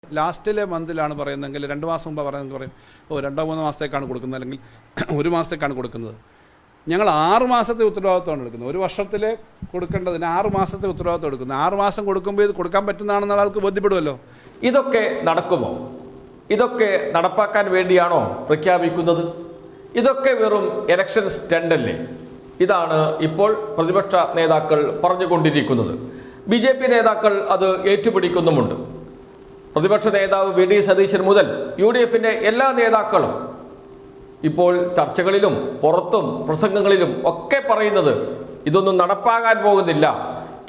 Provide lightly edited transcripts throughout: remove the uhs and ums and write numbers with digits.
ലാസ്റ്റിലെ മന്തിലാണ് പറയുന്നതെങ്കിൽ 2 മാസം മുമ്പ് പറയുന്നത് പറയും ഓ 2-3 മാസത്തേക്കാണ് കൊടുക്കുന്നത്, അല്ലെങ്കിൽ 1 മാസത്തേക്കാണ് കൊടുക്കുന്നത്. ഞങ്ങൾ 6 മാസത്തെ ഉത്തരവാദിത്വമാണ് എടുക്കുന്നത്. ഒരു വർഷത്തിൽ കൊടുക്കേണ്ടതിന് 6 മാസത്തെ ഉത്തരവാദിത്വം എടുക്കുന്നത്. 6 മാസം കൊടുക്കുമ്പോൾ ഇത് കൊടുക്കാൻ പറ്റുന്നതാണെന്ന് ആൾക്ക് ബോധ്യപ്പെടുമല്ലോ. ഇതൊക്കെ നടക്കുമോ? ഇതൊക്കെ നടപ്പാക്കാൻ വേണ്ടിയാണോ പ്രഖ്യാപിക്കുന്നത്? ഇതൊക്കെ വെറും ഇലക്ഷൻ സ്റ്റണ്ടല്ലേ? ഇതാണ് ഇപ്പോൾ പ്രതിപക്ഷ നേതാക്കൾ പറഞ്ഞുകൊണ്ടിരിക്കുന്നത്. BJP നേതാക്കൾ അത് ഏറ്റുപിടിക്കുന്നുമുണ്ട്. പ്രതിപക്ഷ നേതാവ് VD സതീശൻ മുതൽ UDFിൻ്റെ എല്ലാ നേതാക്കളും ഇപ്പോൾ ചർച്ചകളിലും പുറത്തും പ്രസംഗങ്ങളിലും ഒക്കെ പറയുന്നത് ഇതൊന്നും നടപ്പാകാൻ പോകുന്നില്ല.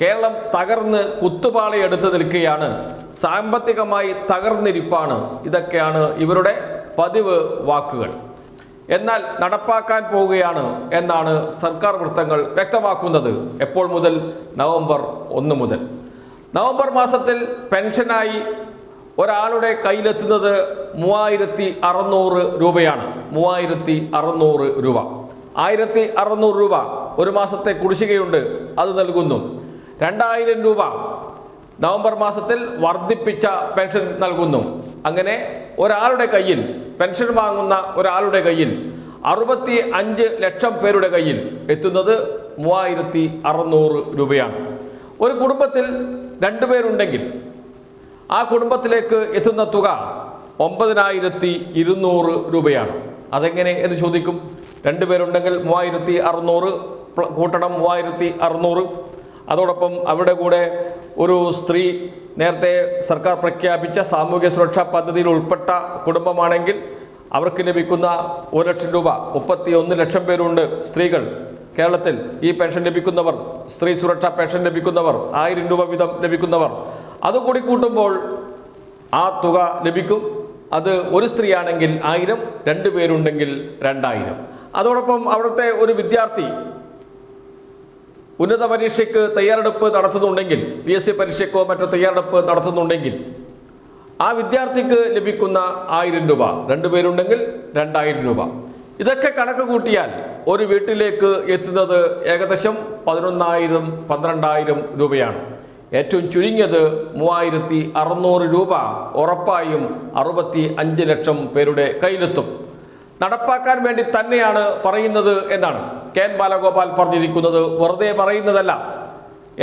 കേരളം തകർന്ന് കുത്തുപാളയെടുത്ത് നിൽക്കുകയാണ്, സാമ്പത്തികമായി തകർന്നിരിപ്പാണ്. ഇതൊക്കെയാണ് ഇവരുടെ പതിവ് വാക്കുകൾ. എന്നാൽ നടപ്പാക്കാൻ പോവുകയാണ് എന്നാണ് സർക്കാർ വൃത്തങ്ങൾ വ്യക്തമാക്കുന്നത്. എപ്പോൾ മുതൽ? നവംബർ 1 മുതൽ. നവംബർ മാസത്തിൽ പെൻഷനായി ഒരാളുടെ കയ്യിലെത്തുന്നത് 3600 രൂപയാണ്. 3600 രൂപ. 1600 രൂപ ഒരു മാസത്തെ കുടിശ്ശികയുണ്ട്, അത് നൽകുന്നു. 2000 രൂപ നവംബർ മാസത്തിൽ വർദ്ധിപ്പിച്ച പെൻഷൻ നൽകുന്നു. അങ്ങനെ ഒരാളുടെ കയ്യിൽ, പെൻഷൻ വാങ്ങുന്ന ഒരാളുടെ കയ്യിൽ 65 ലക്ഷം പേരുടെ കയ്യിൽ എത്തുന്നത് 3600 രൂപയാണ്. ഒരു കുടുംബത്തിൽ 2 പേരുണ്ടെങ്കിൽ ആ കുടുംബത്തിലേക്ക് എത്തുന്ന തുക 9200 രൂപയാണ്. അതെങ്ങനെ എന്ന് ചോദിക്കും. 2 പേരുണ്ടെങ്കിൽ 3600 കൂട്ടണം 3600. അതോടൊപ്പം അവരുടെ കൂടെ ഒരു സ്ത്രീ നേരത്തെ സർക്കാർ പ്രഖ്യാപിച്ച സാമൂഹ്യ സുരക്ഷാ പദ്ധതിയിൽ ഉൾപ്പെട്ട കുടുംബമാണെങ്കിൽ അവർക്ക് ലഭിക്കുന്ന 1 ലക്ഷം രൂപ. 31 ലക്ഷം പേരുണ്ട് സ്ത്രീകൾ കേരളത്തിൽ. ഈ പെൻഷൻ ലഭിക്കുന്നവർ, സ്ത്രീ സുരക്ഷാ പെൻഷൻ ലഭിക്കുന്നവർ, 1000 രൂപ വീതം ലഭിക്കുന്നവർ, അതുകൂടി കൂട്ടുമ്പോൾ ആ തുക ലഭിക്കും. അത് ഒരു സ്ത്രീയാണെങ്കിൽ 1000, 2 പേരുണ്ടെങ്കിൽ 2000. അതോടൊപ്പം അവിടുത്തെ ഒരു വിദ്യാർത്ഥി ഉന്നത പരീക്ഷയ്ക്ക് തയ്യാറെടുപ്പ് നടത്തുന്നുണ്ടെങ്കിൽ, PSC പരീക്ഷയ്ക്കോ മറ്റോ തയ്യാറെടുപ്പ് നടത്തുന്നുണ്ടെങ്കിൽ ആ വിദ്യാർത്ഥിക്ക് ലഭിക്കുന്ന 1000 രൂപ. 2 പേരുണ്ടെങ്കിൽ 2000 രൂപ. ഇതൊക്കെ കണക്ക് കൂട്ടിയാൽ ഒരു വീട്ടിലേക്ക് എത്തുന്നത് ഏകദേശം 11,000-12,000 രൂപയാണ്. ഏറ്റവും ചുരുങ്ങിയത് 3600 രൂപ ഉറപ്പായും 65 ലക്ഷം പേരുടെ കയ്യിലെത്തും. നടപ്പാക്കാൻ വേണ്ടി തന്നെയാണ് പറയുന്നത് എന്നാണ് KN ബാലഗോപാൽ പറഞ്ഞിരിക്കുന്നത്. വെറുതെ പറയുന്നതല്ല.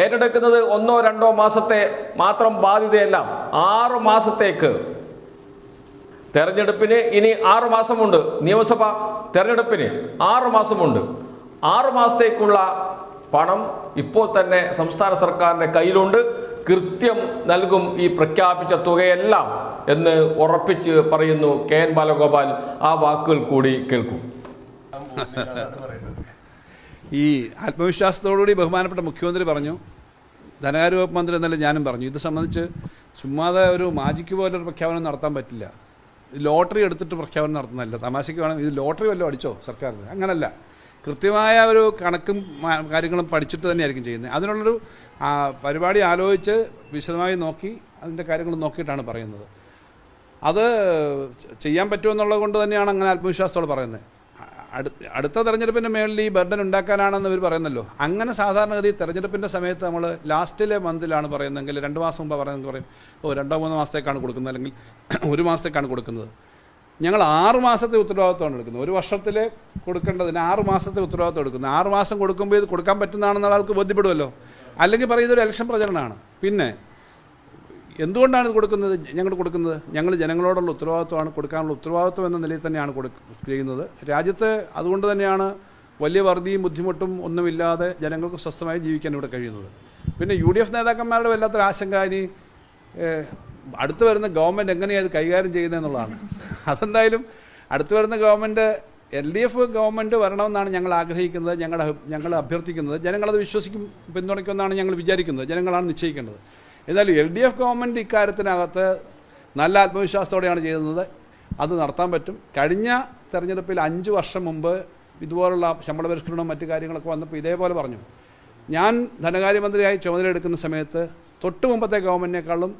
ഏറ്റെടുക്കുന്നത് 1-2 മാസത്തെ മാത്രം ബാധ്യതയല്ല, 6 മാസത്തേക്ക്. തെരഞ്ഞെടുപ്പിന് ഇനി 6 മാസമുണ്ട്. നിയമസഭ തെരഞ്ഞെടുപ്പിന് 6 മാസമുണ്ട്. 6 മാസത്തേക്കുള്ള പണം ഇപ്പോൾ തന്നെ സംസ്ഥാന സർക്കാരിൻ്റെ കയ്യിലുണ്ട്. കൃത്യം നൽകും ഈ പ്രഖ്യാപിച്ച തുകയെല്ലാം എന്ന് ഉറപ്പിച്ച് പറയുന്നു KN ബാലഗോപാൽ. ആ വാക്കുകൾ കൂടി കേൾക്കും. ഈ ആത്മവിശ്വാസത്തോടുകൂടി ബഹുമാനപ്പെട്ട മുഖ്യമന്ത്രി പറഞ്ഞു, ധനകാര്യ വകുപ്പ് മന്ത്രി എന്നല്ല ഞാനും പറഞ്ഞു, ഇത് സംബന്ധിച്ച് ചുമ്മാതെ ഒരു മാജിക്ക് പോലൊരു പ്രഖ്യാപനം നടത്താൻ പറ്റില്ല. ലോട്ടറി എടുത്തിട്ട് പ്രഖ്യാപനം നടത്തുന്നതല്ല. തമാശയ്ക്ക് വേണം, ഇത് ലോട്ടറി വല്ലതും അടിച്ചോ സർക്കാരിന്? അങ്ങനല്ല. കൃത്യമായ ഒരു കണക്കും കാര്യങ്ങളും പഠിച്ചിട്ട് തന്നെയായിരിക്കും ചെയ്യുന്നത്. അതിനുള്ളൊരു പരിപാടി ആലോചിച്ച് വിശദമായി നോക്കി അതിൻ്റെ കാര്യങ്ങൾ നോക്കിയിട്ടാണ് പറയുന്നത്. അത് ചെയ്യാൻ പറ്റുമെന്നുള്ളത് കൊണ്ട് തന്നെയാണ് അങ്ങനെ ആത്മവിശ്വാസത്തോടെ പറയുന്നത്. അടുത്ത തെരഞ്ഞെടുപ്പിൻ്റെ മേളിൽ ഈ ബർഡൻ ഉണ്ടാക്കാനാണെന്ന് ഇവർ പറയുന്നല്ലോ. അങ്ങനെ സാധാരണഗതി തെരഞ്ഞെടുപ്പിൻ്റെ സമയത്ത് നമ്മൾ ലാസ്റ്റിലെ മന്തിലാണ് പറയുന്നതെങ്കിൽ 2 മാസം മുമ്പ് പറയുന്നത് പറയും ഓ 2-3 മാസത്തേക്കാണ് കൊടുക്കുന്നത്, അല്ലെങ്കിൽ 1 മാസത്തേക്കാണ് കൊടുക്കുന്നത്. ഞങ്ങൾ 6 മാസത്തെ ഉത്തരവാദിത്വമാണ് എടുക്കുന്നത്. ഒരു വർഷത്തിൽ കൊടുക്കേണ്ടതിന് 6 മാസത്തെ ഉത്തരവാദിത്വം എടുക്കുന്നത്. 6 മാസം കൊടുക്കുമ്പോൾ ഇത് കൊടുക്കാൻ പറ്റുന്നതാണെന്ന് ആൾക്ക് ബോധ്യപ്പെടുമല്ലോ. അല്ലെങ്കിൽ പറയുന്നത് ഒരു ഇലക്ഷൻ പ്രചരണമാണ്. പിന്നെ എന്തുകൊണ്ടാണ് ഇത് കൊടുക്കുന്നത്? ഞങ്ങൾ ജനങ്ങളോടുള്ള ഉത്തരവാദിത്വമാണ്, കൊടുക്കാനുള്ള ഉത്തരവാദിത്വം എന്ന നിലയിൽ തന്നെയാണ് ചെയ്യുന്നത്. രാജ്യത്ത് അതുകൊണ്ട് തന്നെയാണ് വലിയ വറുതിയും ബുദ്ധിമുട്ടും ഒന്നുമില്ലാതെ ജനങ്ങൾക്ക് സ്വസ്ഥമായി ജീവിക്കാൻ ഇവിടെ കഴിയുന്നത്. പിന്നെ UDF നേതാക്കന്മാരുടെ വല്ലാത്തൊരു ആശങ്ക ഇനി അടുത്ത് വരുന്ന ഗവൺമെൻറ് എങ്ങനെയാണ് ഇത് കൈകാര്യം ചെയ്യുന്നതെന്നുള്ളതാണ്. അതെന്തായാലും അടുത്ത് വരുന്ന ഗവൺമെൻറ് LDF ഗവൺമെൻറ് വരണമെന്നാണ് ഞങ്ങൾ ആഗ്രഹിക്കുന്നത്, ഞങ്ങൾ അഭ്യർത്ഥിക്കുന്നത്. ജനങ്ങളത് വിശ്വസിക്കും, പിന്തുണയ്ക്കുമെന്നാണ് ഞങ്ങൾ വിചാരിക്കുന്നത്. ജനങ്ങളാണ് നിശ്ചയിക്കേണ്ടത്. എന്നാലും LDF ഗവൺമെൻറ് ഇക്കാര്യത്തിനകത്ത് നല്ല ആത്മവിശ്വാസത്തോടെയാണ് ചെയ്യുന്നത്. അത് നടത്താൻ പറ്റും. കഴിഞ്ഞ തെരഞ്ഞെടുപ്പിൽ 5 വർഷം മുമ്പ് ഇതുപോലുള്ള ശമ്പള പരിഷ്കരണവും മറ്റു കാര്യങ്ങളൊക്കെ വന്നപ്പോൾ ഇതേപോലെ പറഞ്ഞു. ഞാൻ ധനകാര്യമന്ത്രിയായി ചുമതലയെടുക്കുന്ന സമയത്ത് തൊട്ട് മുമ്പത്തെ ഗവൺമെൻറ്റിനേക്കാളും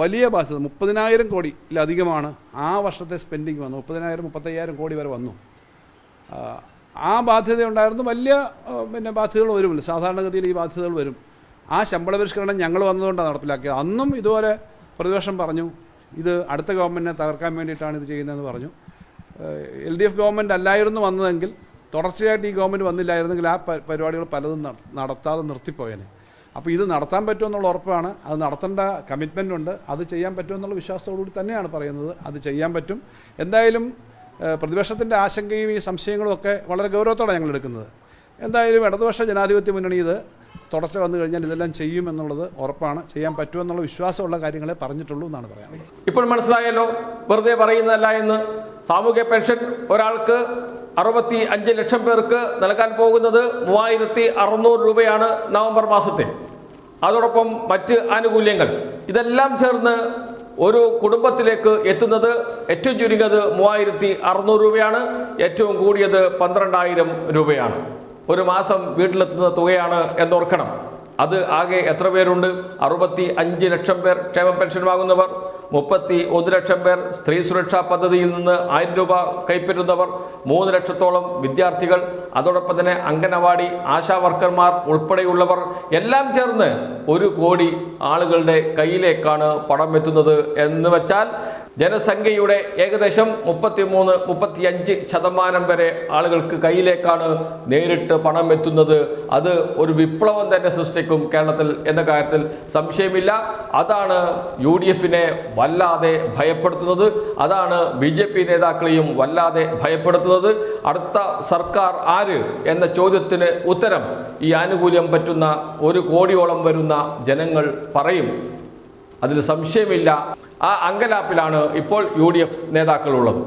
വലിയ ബാധ്യത 30,000 കോടിയിലധികമാണ് ആ വർഷത്തെ സ്പെൻഡിങ് വന്നു. 30,000-35,000 കോടി വരെ വന്നു. ആ ബാധ്യത ഉണ്ടായിരുന്നു. വലിയ ബാധ്യതകൾ വരുമല്ലോ, സാധാരണഗതിയിൽ ഈ ബാധ്യതകൾ വരും. ആ ശമ്പള പരിഷ്കരണം ഞങ്ങൾ വന്നതുകൊണ്ടാണ് നടപ്പിലാക്കിയത്. അന്നും ഇതുപോലെ പ്രതിപക്ഷം പറഞ്ഞു ഇത് അടുത്ത ഗവൺമെൻറ്റിനെ തകർക്കാൻ വേണ്ടിയിട്ടാണ് ഇത് ചെയ്യുന്നതെന്ന് പറഞ്ഞു. LDF ഗവൺമെൻറ് അല്ലായിരുന്നു വന്നതെങ്കിൽ, തുടർച്ചയായിട്ട് ഈ ഗവൺമെൻറ് വന്നില്ലായിരുന്നെങ്കിൽ ആ പരിപാടികൾ പലതും നടത്താതെ നിർത്തിപ്പോയേനെ. അപ്പോൾ ഇത് നടത്താൻ പറ്റുമെന്നുള്ള ഉറപ്പാണ്, അത് നടത്തേണ്ട കമ്മിറ്റ്മെൻ്റ് ഉണ്ട്, അത് ചെയ്യാൻ പറ്റുമെന്നുള്ള വിശ്വാസത്തോടുകൂടി തന്നെയാണ് പറയുന്നത്. അത് ചെയ്യാൻ പറ്റും. എന്തായാലും പ്രതിപക്ഷത്തിൻ്റെ ആശങ്കയും ഈ സംശയങ്ങളും ഒക്കെ വളരെ ഗൗരവത്തോടെ ഞങ്ങൾ എടുക്കുന്നത്. എന്തായാലും ഇടതുപക്ഷ ജനാധിപത്യ മുന്നണി ഇത് തുടർച്ച വന്നു കഴിഞ്ഞാൽ ഇതെല്ലാം ചെയ്യുമെന്നുള്ളത് ഉറപ്പാണ്. ചെയ്യാൻ പറ്റുമെന്നുള്ള വിശ്വാസമുള്ള കാര്യങ്ങളെ പറഞ്ഞിട്ടുള്ളൂ എന്നാണ് പറയാനുള്ളത്. ഇപ്പോൾ മനസ്സിലായല്ലോ, വെറുതെ പറയുന്നതല്ല എന്ന്. സാമൂഹ്യ പെൻഷൻ ഒരാൾക്ക് 65 ലക്ഷം പേർക്ക് നൽകാൻ പോകുന്നത് 3600 രൂപയാണ് നവംബർ മാസത്തിൽ. അതോടൊപ്പം മറ്റ് ആനുകൂല്യങ്ങൾ ഇതെല്ലാം ചേർന്ന് ഒരു കുടുംബത്തിലേക്ക് എത്തുന്നത് ഏറ്റവും ചുരുങ്ങിയത് 3600 രൂപയാണ്, ഏറ്റവും കൂടിയത് 12000 രൂപയാണ്. ഒരു മാസം വീട്ടിലെത്തുന്ന തുകയാണ് എന്നോർക്കണം. അത് ആകെ എത്ര പേരുണ്ട്? 65 ലക്ഷം പേർ ക്ഷേമ പെൻഷൻ വാങ്ങുന്നവർ, 31 ലക്ഷം പേർ സ്ത്രീ സുരക്ഷാ പദ്ധതിയിൽ നിന്ന് 1000 രൂപ കൈപ്പറ്റുന്നവർ, 3 ലക്ഷത്തോളം വിദ്യാർത്ഥികൾ, അതോടൊപ്പം തന്നെ അംഗനവാടി ആശാ വർക്കർമാർ ഉൾപ്പെടെയുള്ളവർ എല്ലാം ചേർന്ന് 1 കോടി ആളുകളുടെ കയ്യിലേക്കാണ് പണം എത്തുന്നത്. എന്ന് വെച്ചാൽ ജനസംഖ്യയുടെ ഏകദേശം 33-35% വരെ ആളുകൾക്ക് കയ്യിലേക്കാണ് നേരിട്ട് പണം എത്തുന്നത്. അത് ഒരു വിപ്ലവം തന്നെ സൃഷ്ടിക്കും കേരളത്തിൽ എന്ന കാര്യത്തിൽ സംശയമില്ല. അതാണ് UDFനെ വല്ലാതെ ഭയപ്പെടുത്തുന്നത്. അതാണ് BJP നേതാക്കളെയും വല്ലാതെ ഭയപ്പെടുത്തുന്നത്. അടുത്ത സർക്കാർ ആര് എന്ന ചോദ്യത്തിന് ഉത്തരം ഈ ആനുകൂല്യം പറ്റുന്ന 1 കോടിയോളം വരുന്ന ജനങ്ങൾ പറയും. അതിൽ സംശയമില്ല. ആ അങ്കലാപ്പിലാണ് ഇപ്പോൾ UDF നേതാക്കളുള്ളത്.